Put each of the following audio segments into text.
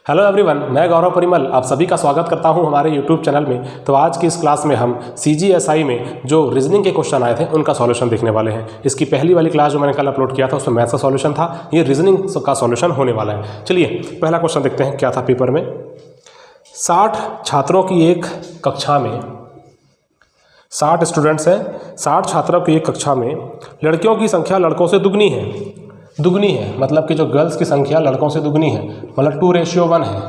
Hello everyone, मैं गौरव परिमल आप सभी का स्वागत करता हूं हमारे यूट्यूब चैनल में। तो आज की इस क्लास में हम CGSI में जो रीजनिंग के क्वेश्चन आए थे उनका सॉल्यूशन देखने वाले हैं। इसकी पहली वाली क्लास जो मैंने कल अपलोड किया था उसमें मैथ्स का सॉल्यूशन था, ये रीजनिंग का सॉल्यूशन होने वाला है। चलिए पहला क्वेश्चन देखते हैं क्या था पेपर में। 60 छात्रों की एक कक्षा में 60 स्टूडेंट्स हैं, 60 छात्रों की एक कक्षा में लड़कियों की संख्या लड़कों से दुगनी है, मतलब कि जो गर्ल्स की संख्या लड़कों से दुगनी है, मतलब 2:1 है।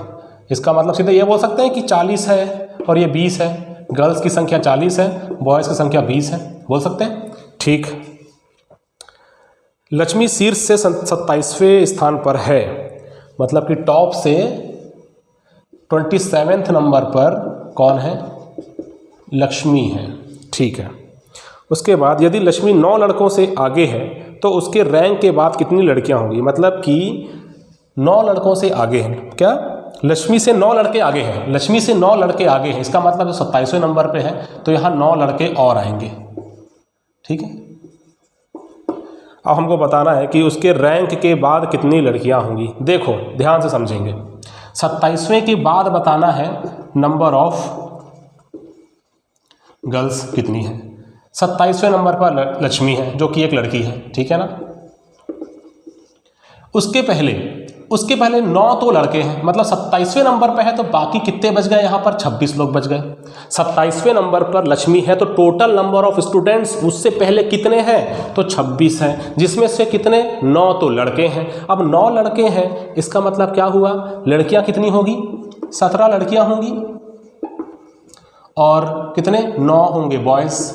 इसका मतलब सीधे ये बोल सकते हैं कि 40 है और ये 20 है। गर्ल्स की संख्या 40 है, बॉयज़ की संख्या 20 है, बोल सकते हैं। ठीक। लक्ष्मी शीर्ष से 27वें स्थान पर है, मतलब कि टॉप से 27वें नंबर पर कौन है? लक्ष्मी है। ठीक है। उसके बाद यदि लक्ष्मी 9 लड़कों से आगे है तो उसके रैंक के बाद कितनी लड़कियां होंगी? मतलब कि 9 लड़कों से आगे हैं, क्या लक्ष्मी से 9 लड़के आगे हैं, लक्ष्मी से 9 लड़के आगे हैं, इसका मतलब 27वें नंबर पे है तो यहाँ 9 लड़के और आएंगे। ठीक है। अब हमको बताना है कि उसके रैंक के बाद कितनी लड़कियां होंगी। देखो ध्यान से समझेंगे, 27वें के बाद बताना है नंबर ऑफ गर्ल्स कितनी है। 27वें नंबर पर लक्ष्मी है जो कि एक लड़की है, ठीक है ना। उसके पहले 9 तो लड़के हैं, मतलब 27वें नंबर पर है तो बाकी कितने बच गए? यहाँ पर 26 लोग बच गए। 27वें नंबर पर लक्ष्मी है तो टोटल नंबर ऑफ स्टूडेंट्स उससे पहले कितने हैं? तो 26 हैं, जिसमें से कितने? 9 तो लड़के हैं। अब 9 लड़के हैं, इसका मतलब क्या हुआ? लड़कियां कितनी होगी? 17 लड़कियां होंगी और कितने? 9 होंगे बॉयज़।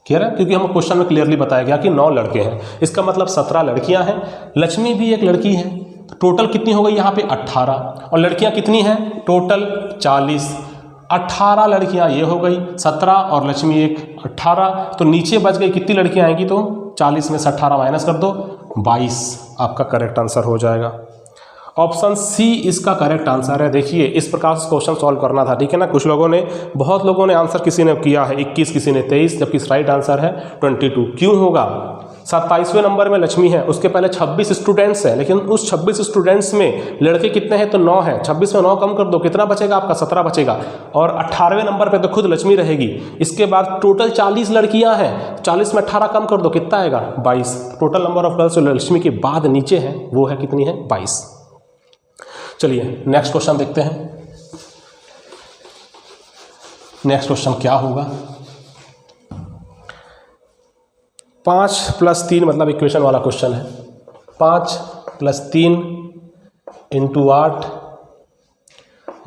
क्लियर है? क्योंकि हमें क्वेश्चन में क्लियरली बताया गया कि 9 लड़के हैं, इसका मतलब 17 लड़कियां हैं। लक्ष्मी भी एक लड़की है, तो टोटल कितनी हो गई यहाँ पे? 18। और लड़कियां कितनी हैं? टोटल 40। 18 लड़कियां ये हो गई, 17 और लक्ष्मी एक 18, तो नीचे बच गई कितनी लड़कियां आएंगी? तो 40 में से 18 माइनस कर दो, 22 आपका करेक्ट आंसर हो जाएगा। ऑप्शन सी इसका करेक्ट आंसर है। देखिए इस प्रकार से क्वेश्चन सॉल्व करना था, ठीक है ना। बहुत लोगों ने आंसर किसी ने किया है 21, किसी ने 23, जबकि राइट आंसर है 22। क्यों होगा? 27वें नंबर में लक्ष्मी है, उसके पहले 26 स्टूडेंट्स हैं, लेकिन उस 26 स्टूडेंट्स में लड़के कितने हैं? तो 9 हैं। 26 में 9 कम कर दो, कितना बचेगा आपका? 17 बचेगा। और 18वें नंबर पे तो खुद लक्ष्मी रहेगी। इसके बाद टोटल 40 लड़कियां हैं, 40 में 18 कम कर दो, कितना आएगा? 22। टोटल नंबर ऑफ गर्ल्स जो लक्ष्मी के बाद नीचे है वो है कितनी है? 22। चलिए नेक्स्ट क्वेश्चन देखते हैं। नेक्स्ट क्वेश्चन क्या होगा? 5 + 3 मतलब इक्वेशन वाला क्वेश्चन है। 5 + 3 × 8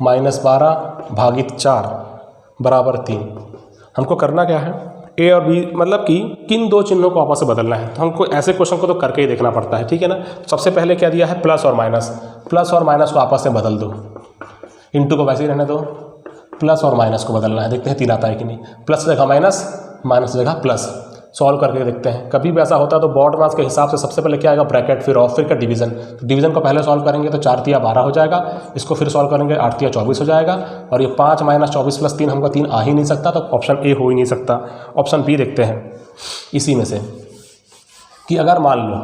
- 12 भागित 4 बराबर 3। हमको करना क्या है? ए और बी, मतलब कि किन दो चिन्हों को आपस में बदलना है। तो हमको ऐसे क्वेश्चन को तो करके ही देखना पड़ता है, ठीक है ना। सबसे पहले क्या दिया है? प्लस और माइनस को आपस में बदल दो। इंटू को वैसे ही रहने दो, प्लस और माइनस को बदलना है। देखते हैं 3 आता है कि नहीं। प्लस जगह माइनस जगह प्लस। सॉल्व करके देखते हैं। कभी भी ऐसा होता है तो बॉड मास के हिसाब से सबसे पहले क्या आएगा? ब्रैकेट, फिर ऑफ, फिर का डिवीजन। तो डिवीजन को पहले सॉल्व करेंगे तो 4 × 3 = 12 हो जाएगा। इसको फिर सॉल्व करेंगे 8 × 3 = 24 हो जाएगा। और ये 5 - 24 + 3 हमको 3 आ ही नहीं सकता, तो ऑप्शन ए हो ही नहीं सकता। ऑप्शन बी देखते हैं इसी में से कि अगर मान लो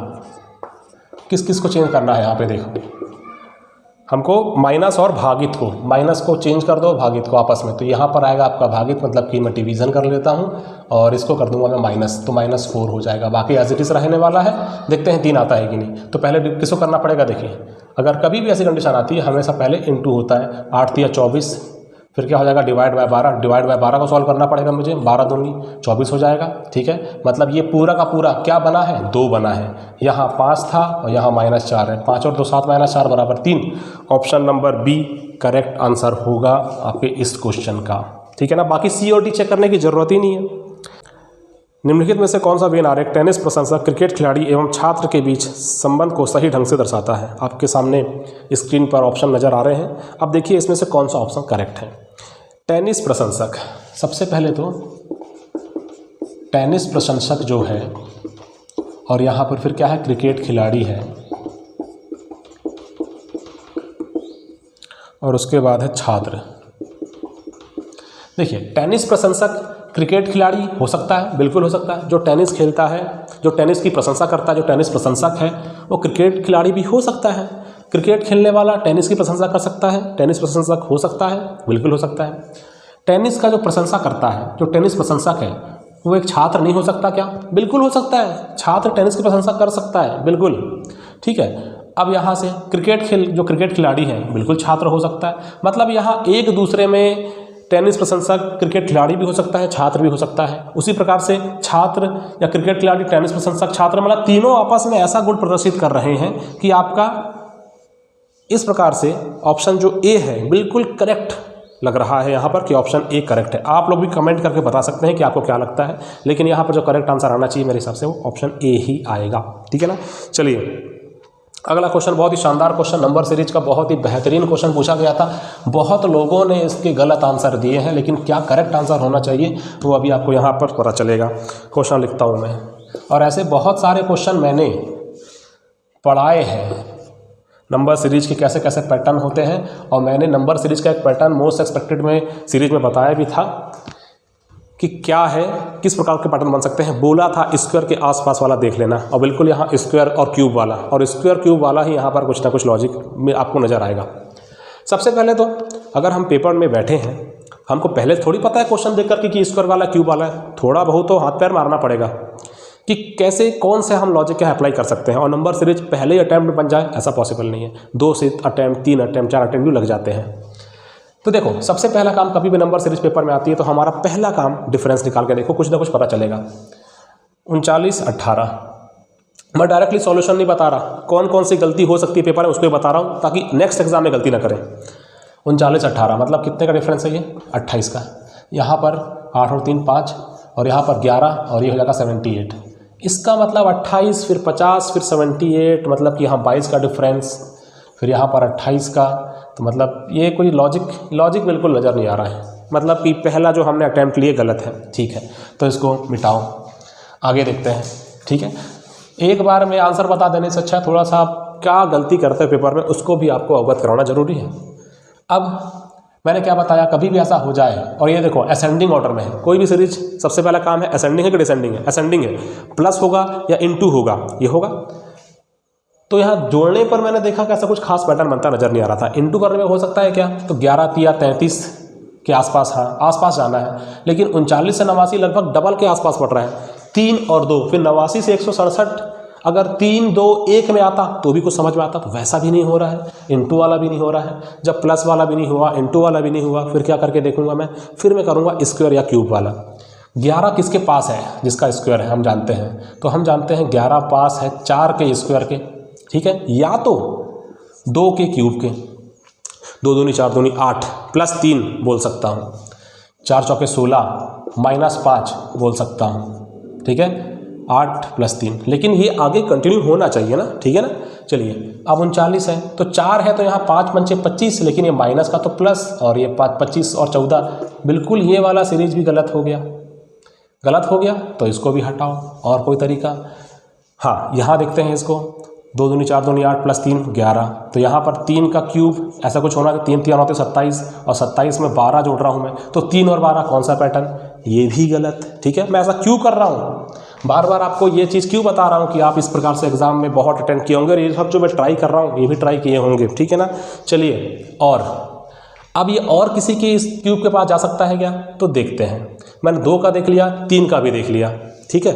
किस किस को चेंज करना है। यहाँ पे देखो हमको माइनस और भागित को, माइनस को चेंज कर दो, भागित को आपस में। तो यहाँ पर आएगा आपका भागित, मतलब कि मैं डिवीज़न कर लेता हूँ और इसको कर दूंगा मैं माइनस, तो -4 हो जाएगा। बाकी एज इट इज़ रहने वाला है। देखते हैं 3 आता है कि नहीं। तो पहले किसको करना पड़ेगा? देखिए अगर कभी भी ऐसी कंडीशन आती है हमेशा पहले इंटू होता है। 8 × 3 = 24, फिर क्या हो जाएगा? Divide by 12। डिवाइड बाय 12 को सॉल्व करना पड़ेगा मुझे। 12 दूनी 24 हो जाएगा, ठीक है। मतलब ये पूरा का पूरा क्या बना है? 2 बना है। यहाँ 5 था और यहाँ -4 है। 5 और 2 7 - 4 बराबर 3। Option number B correct answer होगा आपके इस क्वेश्चन का, ठीक है ना। बाकी सी और डी चेक करने की जरूरत ही नहीं है। निम्नलिखित में से कौन सा वेन आरेख टेनिस प्रशंसक, क्रिकेट खिलाड़ी एवं छात्र के बीच संबंध को सही ढंग से दर्शाता है? आपके सामने स्क्रीन पर ऑप्शन नज़र आ रहे हैं। अब देखिए इसमें से कौन सा ऑप्शन करेक्ट है। टेनिस प्रशंसक, सबसे पहले तो टेनिस प्रशंसक जो है, और यहाँ पर फिर क्या है? क्रिकेट खिलाड़ी है, और उसके बाद है छात्र। देखिए टेनिस प्रशंसक क्रिकेट खिलाड़ी हो सकता है, बिल्कुल हो सकता है। जो टेनिस खेलता है, जो टेनिस की प्रशंसा करता है, जो टेनिस प्रशंसक है, वो क्रिकेट खिलाड़ी भी हो सकता है। क्रिकेट खेलने वाला टेनिस की प्रशंसा कर सकता है, टेनिस प्रशंसक हो सकता है, बिल्कुल हो सकता है। टेनिस का जो प्रशंसा करता है, जो टेनिस प्रशंसक है, वो एक छात्र नहीं हो सकता क्या? बिल्कुल हो सकता है, छात्र टेनिस की प्रशंसा कर सकता है, बिल्कुल। ठीक है, अब यहाँ से जो क्रिकेट खिलाड़ी हैं, बिल्कुल छात्र हो सकता है। मतलब यहाँ एक दूसरे में टेनिस प्रशंसक क्रिकेट खिलाड़ी भी हो सकता है, छात्र भी हो सकता है। उसी प्रकार से छात्र या क्रिकेट खिलाड़ी, टेनिस प्रशंसक, छात्र, मतलब तीनों आपस में ऐसा गुण प्रदर्शित कर रहे हैं कि आपका इस प्रकार से ऑप्शन जो ए है बिल्कुल करेक्ट लग रहा है यहाँ पर कि ऑप्शन ए करेक्ट है। आप लोग भी कमेंट करके बता सकते हैं कि आपको क्या लगता है, लेकिन यहाँ पर जो करेक्ट आंसर आना चाहिए मेरे हिसाब से वो ऑप्शन ए ही आएगा। ठीक है ना। चलिए अगला क्वेश्चन बहुत ही शानदार क्वेश्चन, नंबर सीरीज का बहुत ही बेहतरीन क्वेश्चन पूछा गया था। बहुत लोगों ने इसके गलत आंसर दिए हैं, लेकिन क्या करेक्ट आंसर होना चाहिए वो अभी आपको यहाँ पर पता चलेगा। क्वेश्चन लिखता हूँ मैं, और ऐसे बहुत सारे क्वेश्चन मैंने पढ़ाए हैं नंबर सीरीज के कैसे कैसे पैटर्न होते हैं, और मैंने नंबर सीरीज का एक पैटर्न मोस्ट एक्सपेक्टेड में सीरीज में बताया भी था कि क्या है, किस प्रकार के पैटर्न बन सकते हैं। बोला था स्क्वायर के आसपास वाला देख लेना, और बिल्कुल यहाँ स्क्वायर और क्यूब वाला, और स्क्वायर क्यूब वाला ही यहाँ पर कुछ ना कुछ लॉजिक में आपको नज़र आएगा। सबसे पहले तो अगर हम पेपर में बैठे हैं, हमको पहले थोड़ी पता है क्वेश्चन देख करके कि स्क्वायर वाला क्यूब वाला है, थोड़ा बहुत तो हाथ पैर मारना पड़ेगा कि कैसे कौन से हम लॉजिक यहाँ अप्लाई कर सकते हैं। और नंबर सीरीज पहले ही अटैम्प्ट में बन जाए ऐसा पॉसिबल नहीं है, 2 से अटैम्प्ट, 3 अटैम्प्ट, 4 अटैम्प्ट भी लग जाते हैं। तो देखो सबसे पहला काम, कभी भी नंबर सीरीज पेपर में आती है तो हमारा पहला काम डिफरेंस निकाल के देखो, कुछ ना कुछ पता चलेगा। 39, 18। मैं डायरेक्टली सॉल्यूशन नहीं बता रहा, कौन कौन सी गलती हो सकती है पेपर में उसको बता रहा हूँ ताकि नेक्स्ट एग्जाम में गलती ना करें। 39, 18 मतलब कितने का डिफरेंस है ये? 28 का। यहाँ पर 8 और 3 5, और यहाँ पर 11, और ये हो जाएगा 78। इसका मतलब 28 फिर 50 फिर 78, मतलब कि यहाँ 22 का डिफरेंस, फिर यहाँ पर 28 का। तो मतलब ये कोई लॉजिक बिल्कुल नज़र नहीं आ रहा है, मतलब कि पहला जो हमने अटैम्प्ट लिए गलत है। ठीक है, तो इसको मिटाओ, आगे देखते हैं। ठीक है, एक बार में आंसर बता देने से अच्छा थोड़ा सा आप क्या गलती करते हैं पेपर में उसको भी आपको अवगत कराना जरूरी है। अब मैंने क्या बताया, कभी भी ऐसा हो जाए, और ये देखो असेंडिंग ऑर्डर में है कोई भी सीरीज, सबसे पहला काम है असेंडिंग है कि डिसेंडिंग है? असेंडिंग है, प्लस होगा या इनटू होगा, ये होगा। तो यहाँ जोड़ने पर मैंने देखा कि ऐसा कुछ खास पैटर्न बनता नजर नहीं आ रहा था। इनटू करने में हो सकता है क्या? तो 11 या 33 के आसपास, हाँ आसपास जाना है, लेकिन 39 से 89 लगभग डबल के आसपास पड़ रहा है। 3 और 2, फिर 89 से 167, अगर 3 2 1 में आता तो भी कुछ समझ में आता, तो वैसा भी नहीं हो रहा है, इनटू वाला भी नहीं हो रहा है। जब प्लस वाला भी नहीं हुआ, इनटू वाला भी नहीं हुआ, फिर क्या करके देखूंगा मैं? फिर मैं करूंगा स्क्वायर या क्यूब वाला। 11 किसके पास है? जिसका स्क्वायर है हम जानते हैं, तो हम जानते हैं 11 पास है 4 के स्क्वायर के। ठीक है, या तो 2 के क्यूब के, 2 दूनी 4 दूनी 8 प्लस 3 बोल सकता हूँ, 4 चौके 16 माइनस 5 बोल सकता हूँ। ठीक है, 8 प्लस 3, लेकिन ये आगे कंटिन्यू होना चाहिए ना। ठीक है ना। चलिए अब 39 है तो 4 है, तो यहाँ 5 पंचे 25, लेकिन ये माइनस का तो प्लस, और ये 25 और 14, बिल्कुल ये वाला सीरीज भी गलत हो गया। तो इसको भी हटाओ, और कोई तरीका? हाँ, यहाँ देखते हैं इसको, 2 दूनी 4 दूनी 8 प्लस 3 11, तो यहाँ पर 3 का क्यूब ऐसा कुछ होना, 3 3 होते 27, और 27 में 12 जोड़ रहा हूँ मैं, तो 3 और 12 कौन सा पैटर्न? ये भी गलत। ठीक है, मैं ऐसा क्यों कर रहा हूँ, बार बार आपको ये चीज़ क्यों बता रहा हूँ कि आप इस प्रकार से एग्जाम में बहुत अटेंड किए होंगे, और ये सब जो मैं ट्राई कर रहा हूँ ये भी ट्राई किए होंगे। ठीक है ना। चलिए, और अब ये और किसी के इस क्यूब के पास जा सकता है क्या? तो देखते हैं। मैंने 2 का देख लिया, 3 का भी देख लिया। ठीक है,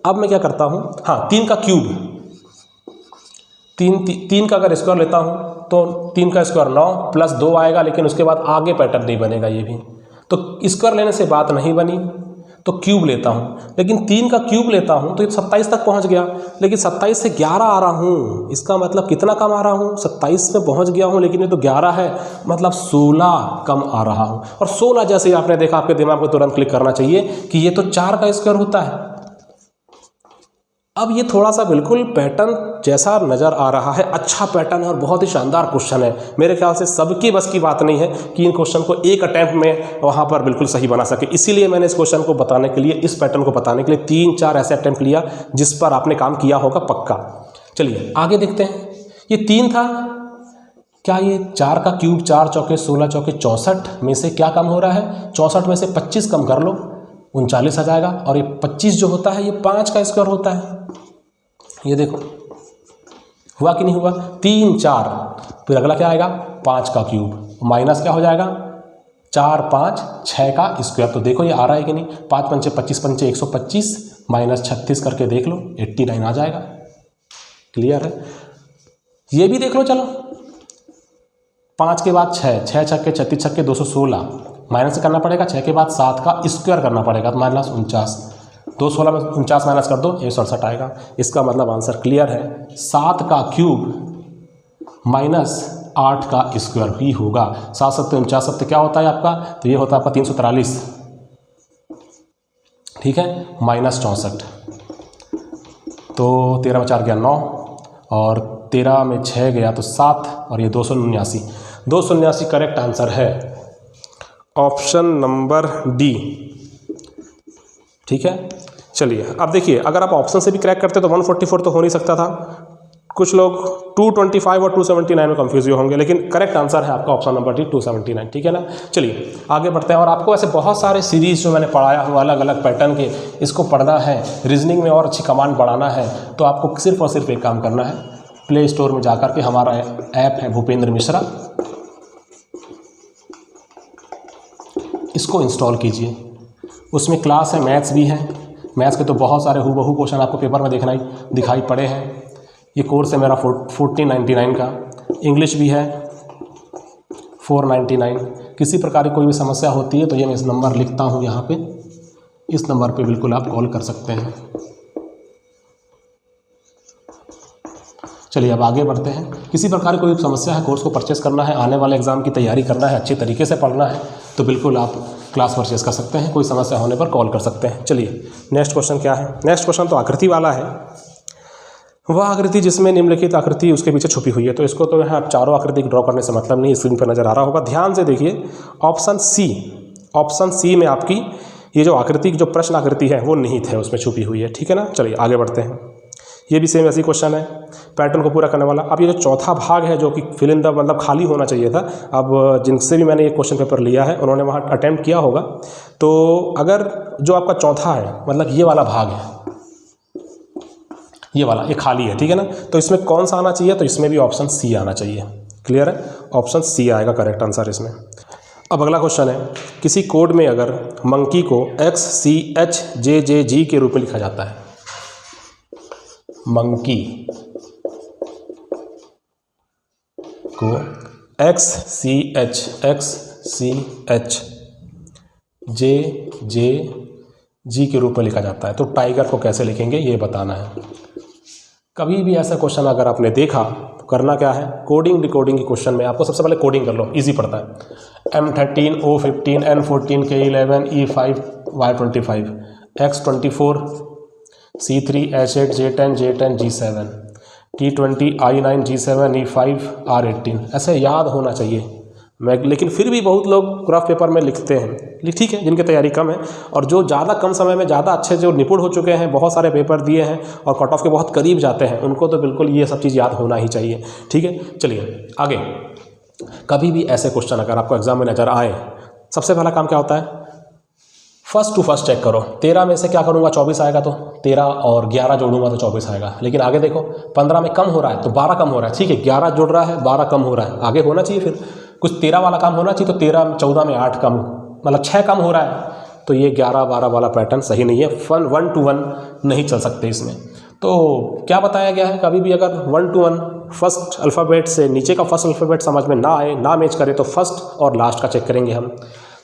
अब मैं क्या करता हूँ, हाँ 3 का क्यूब, 3 का अगर स्क्वायर लेता हूँ तो 3 का स्क्वायर 9 प्लस 2 आएगा, लेकिन उसके बाद आगे पैटर्न नहीं बनेगा। ये भी तो स्क्वायर लेने से बात नहीं बनी, तो क्यूब लेता हूँ, लेकिन 3 का क्यूब लेता हूँ तो ये 27 तक पहुँच गया, लेकिन 27 से 11 आ रहा हूँ, इसका मतलब कितना कम आ रहा हूँ? 27 में पहुँच गया हूँ, लेकिन ये तो 11 है, मतलब 16 कम आ रहा हूँ। और 16 जैसे ही आपने देखा, आपके दिमाग को तुरंत क्लिक करना चाहिए कि ये तो 4 का स्क्वायर होता है। अब ये थोड़ा सा बिल्कुल पैटर्न जैसा नज़र आ रहा है, अच्छा पैटर्न है और बहुत ही शानदार क्वेश्चन है। मेरे ख्याल से सबकी बस की बात नहीं है कि इन क्वेश्चन को एक अटैम्प्ट में वहाँ पर बिल्कुल सही बना सके, इसीलिए मैंने इस क्वेश्चन को बताने के लिए, इस पैटर्न को बताने के लिए 3-4 ऐसे अटैम्प्ट लिया जिस पर आपने काम किया होगा पक्का। चलिए आगे देखते हैं। ये 3 था, क्या ये 4 का क्यूब 4 चौके 16 चौके 64 में से क्या कम हो रहा है? 64 में से 25 कम कर लो, 39 आ जाएगा। और ये 25 जो होता है ये 5 का स्क्वायर होता है, ये देखो हुआ कि नहीं हुआ, 3 4, फिर अगला क्या आएगा 5 का क्यूब माइनस क्या हो जाएगा 4 5 6 का स्क्वायर। तो देखो ये आ रहा है कि नहीं, 5 पंचे 25 पंचे 125 माइनस 36 करके देख लो 89 आ जाएगा। क्लियर है। ये भी देख लो, चलो 5 के बाद 6, 6 छक्के 36 छक्के 216 माइनस करना पड़ेगा, 6 के बाद 7 का स्क्वायर करना पड़ेगा तो माइनस 49, 216 में 49 माइनस कर दो 167 आएगा। इसका मतलब आंसर क्लियर है, 7 का क्यूब माइनस 8 का स्क्वायर ही होगा। 7 7 49 7 क्या होता है आपका, तो ये होता है आपका 343, ठीक है, माइनस 64। तो 13 में 4 गया 9 और 13 में 6 गया तो 7 और ये 279, 279 करेक्ट आंसर है ऑप्शन नंबर डी। ठीक है, चलिए अब देखिए, अगर आप ऑप्शन से भी क्रैक करते तो 144 तो हो नहीं सकता था। कुछ लोग 225 और 279 में कंफ्यूज होंगे, लेकिन करेक्ट आंसर है आपका ऑप्शन नंबर डी 279। ठीक है ना। चलिए आगे बढ़ते हैं। और आपको ऐसे बहुत सारे सीरीज जो मैंने पढ़ाया हुआ अलग अलग पैटर्न के, इसको पढ़ना है, रीजनिंग में और अच्छी कमांड बढ़ाना है, तो आपको सिर्फ और सिर्फ एक काम करना है, प्ले स्टोर में जाकर के हमारा ऐप है भूपेंद्र मिश्रा, इसको इंस्टॉल कीजिए। उसमें क्लास है, मैथ्स भी है, मैथ्स के तो बहुत सारे हूबहू क्वेश्चन आपको पेपर में दिखाई पड़े हैं। ये कोर्स है मेरा 1499 का, इंग्लिश भी है 499। किसी प्रकार की कोई भी समस्या होती है तो ये मैं इस नंबर लिखता हूँ यहाँ पे, इस नंबर पे बिल्कुल आप कॉल कर सकते हैं। चलिए अब आगे बढ़ते हैं। किसी प्रकार की कोई समस्या है, कोर्स को परचेस करना है, आने वाले एग्जाम की तैयारी करना है, अच्छी तरीके से पढ़ना है, तो बिल्कुल आप क्लास परचेस कर सकते हैं, कोई समस्या होने पर कॉल कर सकते हैं। चलिए नेक्स्ट क्वेश्चन क्या है। नेक्स्ट क्वेश्चन तो आकृति वाला है, वह आकृति जिसमें निम्नलिखित आकृति उसके पीछे छुपी हुई है। तो इसको तो यहाँ आप चारों आकृति ड्रॉ करने से मतलब नहीं, स्क्रीन पर नजर आ रहा होगा, ध्यान से देखिए। ऑप्शन सी में आपकी ये जो आकृति, जो प्रश्न आकृति है वो निहित है, उसमें छुपी हुई है। ठीक है ना। चलिए आगे बढ़ते हैं। ये भी सेम ऐसी क्वेश्चन है, पैटर्न को पूरा करने वाला। अब ये जो चौथा भाग है जो कि फिल इन द मतलब खाली होना चाहिए था, अब जिनसे भी मैंने ये क्वेश्चन पेपर लिया है उन्होंने वहाँ अटेम्प्ट किया होगा। तो अगर जो आपका चौथा है मतलब ये वाला भाग है, ये वाला ये खाली है, ठीक है ना, तो इसमें कौन सा आना चाहिए, तो इसमें भी ऑप्शन सी आना चाहिए। क्लियर है, ऑप्शन सी आएगा करेक्ट आंसर इसमें। अब अगला क्वेश्चन है, किसी कोड में अगर मंकी को XCHJJG के रूप में लिखा जाता है, मंकी को XCHJJG के रूप में लिखा जाता है, तो टाइगर को कैसे लिखेंगे ये बताना है। कभी भी ऐसा क्वेश्चन अगर आपने देखा तो करना क्या है, कोडिंग डिकोडिंग की क्वेश्चन में आपको सबसे पहले कोडिंग कर लो, इजी पड़ता है। M13 O15 N14 K11 E5 Y25 X24 C3 H8 J10 J10 G7 T20 I9 G7 E5 R18, ऐसे याद होना चाहिए। मैं लेकिन फिर भी बहुत लोग रफ पेपर में लिखते हैं, ठीक है, जिनकी तैयारी कम है और जो ज़्यादा कम समय में ज़्यादा अच्छे जो निपुण हो चुके हैं, बहुत सारे पेपर दिए हैं और कट ऑफ के बहुत करीब जाते हैं, उनको तो बिल्कुल ये सब चीज़ याद होना ही चाहिए। ठीक है, चलिए आगे। कभी भी ऐसे क्वेश्चन अगर आपको एग्जाम में नज़र आए, सबसे पहला काम क्या होता है, फर्स्ट टू फर्स्ट चेक करो। 13 में से क्या करूँगा 24 आएगा, तो 13 और 11 जोड़ूंगा तो 24 आएगा। लेकिन आगे देखो 15 में कम हो रहा है तो 12 कम हो रहा है, ठीक है, 11 जुड़ रहा है 12 कम हो रहा है, आगे होना चाहिए फिर कुछ 13 वाला काम होना चाहिए। तो 13 14 में 8 कम, मतलब 6 कम हो रहा है, तो ये 11 12 वाला पैटर्न सही नहीं है। 1 to 1 नहीं चल सकते इसमें। तो क्या बताया गया है, कभी भी अगर 1 to 1 फर्स्ट अल्फ़ाबेट से नीचे का फर्स्ट अल्फ़ाबेट समझ में ना आए, ना मैच करे, तो फर्स्ट और लास्ट का चेक करेंगे हम।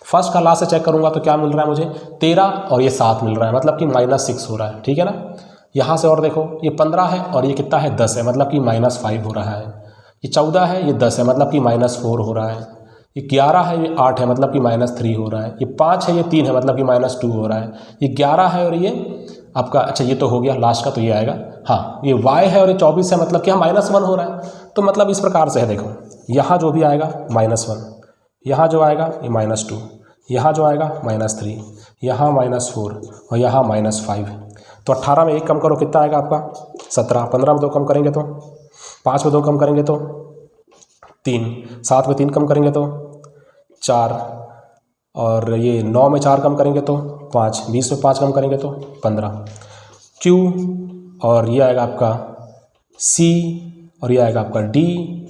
फर्स्ट का लास्ट से चेक करूंगा तो क्या मिल रहा है मुझे, 13 और ये 7 मिल रहा है, मतलब कि -6 हो रहा है। ठीक है ना। यहाँ से और देखो, ये 15 है और ये कितना है 10 है, मतलब कि -5 हो रहा है। ये 14 है, ये 10 है, मतलब कि -4 हो रहा है। ये 11 है, ये 8 है, मतलब कि -3 हो रहा है। ये 5 है, ये 3 है, मतलब कि -2 हो रहा है। ये 11 है और ये आपका, अच्छा ये तो हो गया लास्ट का, तो ये आएगा। हाँ, ये y है और ये 24 है, मतलब कि हाँ -1 हो रहा है। तो मतलब इस प्रकार से है, देखो यहाँ जो भी आएगा -1, यहाँ जो आएगा ये -2, यहाँ जो आएगा -3, यहाँ -4 और यहाँ -5। तो 18 में 1 कम करो, कितना आएगा आपका 17। 15 में 2 कम करेंगे तो 5 में 2 कम करेंगे तो 3, 7 में 3 कम करेंगे तो 4, और ये 9 में 4 कम करेंगे तो 5, 20 में 5 कम करेंगे तो 15। Q और ये आएगा आपका C और ये आएगा आपका D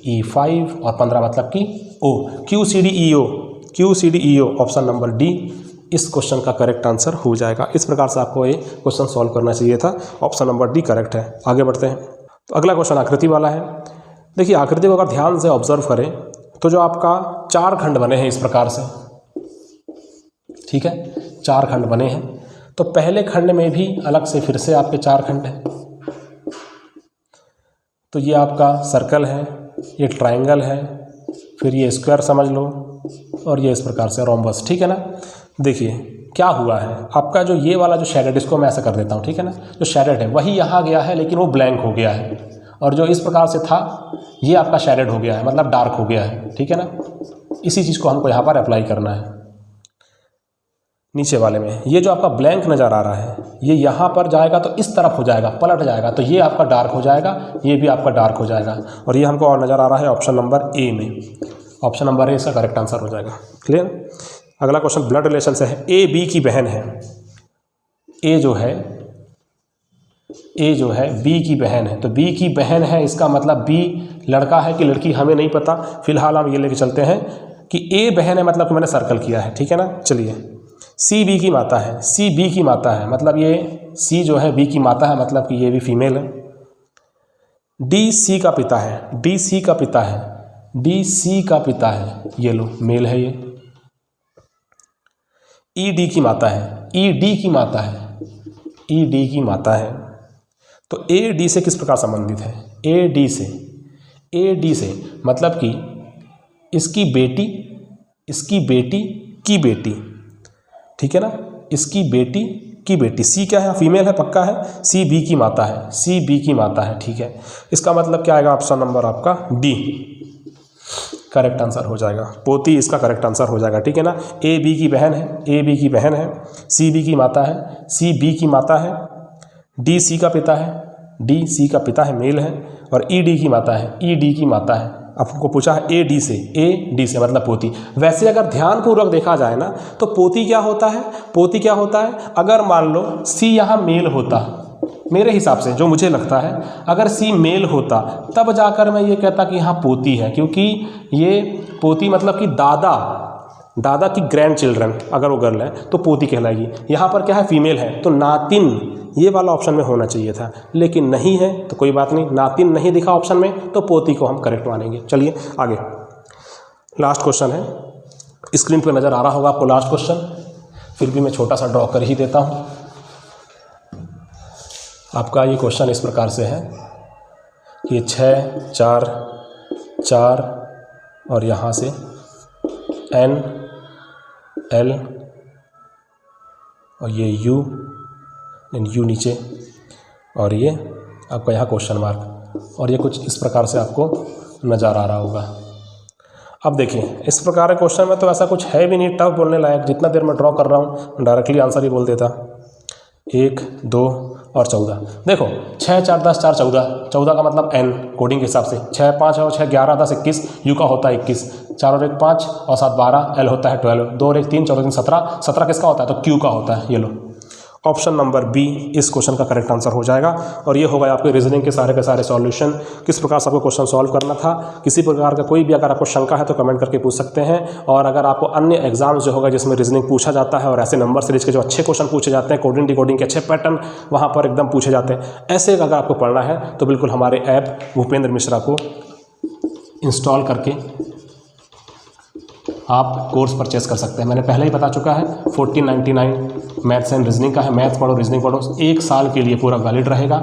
E5 और 15 मतलब कि O, QCD EO option number D इस क्वेश्चन का करेक्ट आंसर हो जाएगा। इस प्रकार से आपको ये क्वेश्चन सॉल्व करना चाहिए था। ऑप्शन नंबर डी करेक्ट है। आगे बढ़ते हैं। तो अगला क्वेश्चन आकृति वाला है। देखिए आकृति को अगर ध्यान से ऑब्जर्व करें तो जो आपका 4 खंड बने हैं इस प्रकार से, ठीक है, 4 खंड बने हैं। तो पहले खंड में भी अलग से फिर से आपके 4 खंड हैं। तो ये आपका सर्कल है, ये ट्रायंगल है, फिर ये स्क्वायर समझ लो, और ये इस प्रकार से रोम्बस, ठीक है ना। देखिए क्या हुआ है, आपका जो ये वाला जो शेडेड, इसको मैं ऐसा कर देता हूँ, ठीक है ना, जो शेडेड है वही यहाँ गया है लेकिन वो ब्लैंक हो गया है, और जो इस प्रकार से था ये आपका शेडेड हो गया है, मतलब डार्क हो गया है, ठीक है ना। इसी चीज़ को हमको यहाँ पर अप्लाई करना है। नीचे वाले में ये जो आपका ब्लैंक नज़र आ रहा है ये यहाँ पर जाएगा तो इस तरफ हो जाएगा, पलट जाएगा, तो ये आपका डार्क हो जाएगा, ये भी आपका डार्क हो जाएगा, और ये हमको और नज़र आ रहा है ऑप्शन नंबर ए में। ऑप्शन नंबर ए इसका करेक्ट आंसर हो जाएगा। क्लियर। अगला क्वेश्चन ब्लड रिलेशन से है। ए बी की बहन है, ए जो है बी की बहन है, तो बी की बहन है, इसका मतलब बी लड़का है कि लड़की हमें नहीं पता, फिलहाल हम ये लेके चलते हैं कि ए बहन है, मतलब कि मैंने सर्कल किया है, ठीक है ना। चलिए सी बी की माता है, सी बी की माता है, मतलब ये सी जो है बी की माता है, मतलब कि ये भी फीमेल है। डी सी का पिता है, डी सी का पिता है, डी सी का पिता है, ये लो मेल है ये। ई डी की माता है, ई डी की माता है, ई डी की माता है। तो ए डी से किस प्रकार संबंधित है, ए डी से, ए डी से मतलब कि इसकी बेटी, इसकी बेटी की बेटी, ठीक है ना, इसकी बेटी की बेटी। सी क्या है, फीमेल है, पक्का है। सी बी की माता है, सी बी की माता है, ठीक है। इसका मतलब क्या आएगा, ऑप्शन नंबर आपका डी करेक्ट आंसर हो जाएगा। पोती इसका करेक्ट आंसर हो जाएगा, ठीक है ना। ए बी की बहन है, ए बी की बहन है, सी बी की माता है, सी बी की माता है, डी सी का पिता है, डी सी का पिता है, मेल है, और ई डी की माता है, ई डी की माता है। आपको पूछा है ए डी से, ए डी से मतलब पोती। वैसे अगर ध्यानपूर्वक देखा जाए ना तो पोती क्या होता है, पोती क्या होता है, अगर मान लो सी यहाँ मेल होता, मेरे हिसाब से जो मुझे लगता है, अगर सी मेल होता तब जाकर मैं ये कहता कि हाँ पोती है, क्योंकि ये पोती मतलब कि दादा, दादा की ग्रैंड चिल्ड्रन अगर वो गर्ल है तो पोती कहलाएगी। यहाँ पर क्या है, फीमेल है, तो नातिन ये वाला ऑप्शन में होना चाहिए था, लेकिन नहीं है, तो कोई बात नहीं, नातिन नहीं दिखा ऑप्शन में तो पोती को हम करेक्ट मानेंगे। चलिए आगे, लास्ट क्वेश्चन है, स्क्रीन पे नज़र आ रहा होगा आपको लास्ट क्वेश्चन, फिर भी मैं छोटा सा ड्रॉ कर ही देता हूँ। आपका ये क्वेश्चन इस प्रकार से है, ये 6 4 4 और यहाँ से N L और ये U नीचे, और ये आपका यहाँ क्वेश्चन मार्क, और ये कुछ इस प्रकार से आपको नज़र आ रहा होगा। अब देखिए इस प्रकार के क्वेश्चन में तो ऐसा कुछ है भी नहीं टफ बोलने लायक, जितना देर मैं ड्रॉ कर रहा हूँ डायरेक्टली आंसर ही बोल देता। 1 2 और 14, देखो 6 4 10 4 14, 14 का मतलब n कोडिंग के हिसाब से, 6 5 और 6 11 10 21, u का होता है 21, 4 और 1 5 और 7 12, l होता है 12, 2 और 1 3, 14 3 17, 17 किसका होता है, तो q का होता है। ये लो ऑप्शन नंबर बी इस क्वेश्चन का करेक्ट आंसर हो जाएगा। और ये होगा आपके रीजनिंग के सारे सॉल्यूशन। किस प्रकार से आपको क्वेश्चन सॉल्व करना था, किसी प्रकार का कोई भी अगर आपको शंका है तो कमेंट करके पूछ सकते हैं। और अगर आपको अन्य एग्जाम्स जो होगा जिसमें रीजनिंग पूछा जाता है और ऐसे नंबर सीरीज के जो अच्छे क्वेश्चन पूछे जाते हैं, कोडिंग डिकोडिंग के अच्छे पैटर्न वहाँ पर एकदम पूछे जाते हैं, ऐसे अगर आपको पढ़ना है तो बिल्कुल हमारे ऐप भूपेंद्र मिश्रा को इंस्टॉल करके आप कोर्स परचेस कर सकते हैं। मैंने पहले ही बता चुका है 1499 मैथ्स एंड रीजनिंग का है। मैथ्स पढ़ो, रीजनिंग पढ़ो, 1 साल के लिए पूरा वैलिड रहेगा,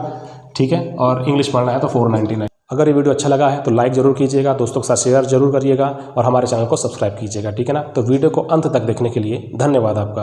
ठीक है। और इंग्लिश पढ़ना है तो 499। अगर ये वीडियो अच्छा लगा है तो लाइक ज़रूर कीजिएगा, दोस्तों के साथ शेयर जरूर करिएगा और हमारे चैनल को सब्सक्राइब कीजिएगा, ठीक है ना। तो वीडियो को अंत तक देखने के लिए धन्यवाद आपका।